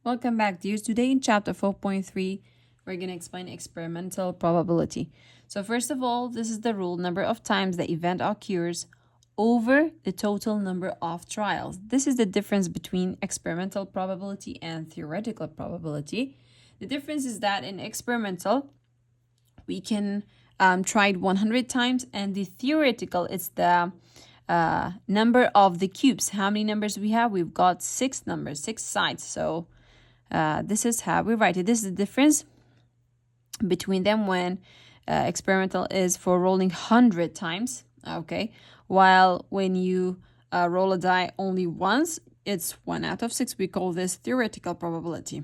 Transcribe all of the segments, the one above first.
Welcome back, dears. Today in chapter 4.3, we're going to explain experimental probability. So first of all, this is the rule: number of times the event occurs over the total number of trials. This is the difference between experimental probability and theoretical probability. The difference is that in experimental, we can try it 100 times, and the theoretical, it's the number of the cubes. How many numbers we have? We've got 6 numbers, 6 sides. So this is how we write it. This is the difference between them when experimental is for rolling 100 times, okay? While when you roll a die only once, it's 1 out of 6. We call this theoretical probability.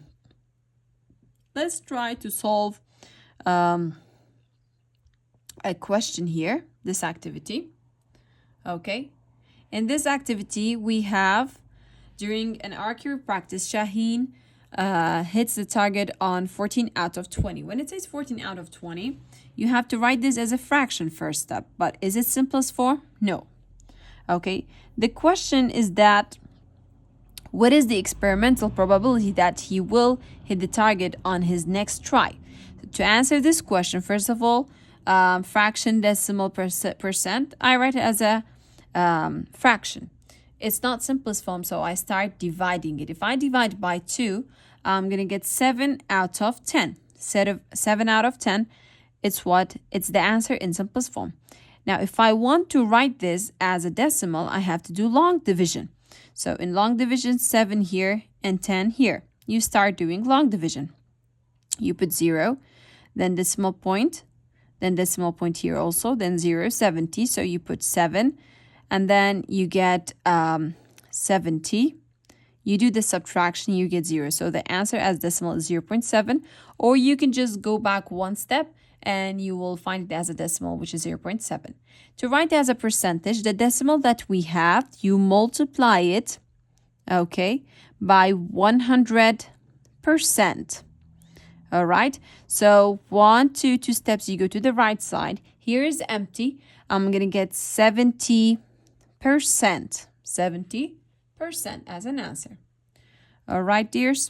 Let's try to solve a question here, this activity, okay? In this activity, we have, during an archery practice, Shaheen hits the target on 14 out of 20. When it says 14 out of 20, you have to write this as a fraction first step. But is it simplest form? No. Okay. The question is that, what is the experimental probability that he will hit the target on his next try? To answer this question, first of all, fraction, decimal, percent, I write it as a fraction. It's not simplest form, so I start dividing it. If I divide by 2, I'm going to get 7 out of 10. Instead of 7 out of 10, it's what? It's the answer in simplest form. Now, if I want to write this as a decimal, I have to do long division. So in long division, 7 here and 10 here. You start doing long division. You put 0, then decimal point here also, then 0, 70. So you put 7. And then you get 70. You do the subtraction, you get 0. So the answer as decimal is 0.7. Or you can just go back one step and you will find it as a decimal, which is 0.7. To write as a percentage, the decimal that we have, you multiply it, okay, by 100%. All right. So 1, 2 steps, you go to the right side. Here is empty. I'm going to get 70%. 70% as an answer. All right, dears.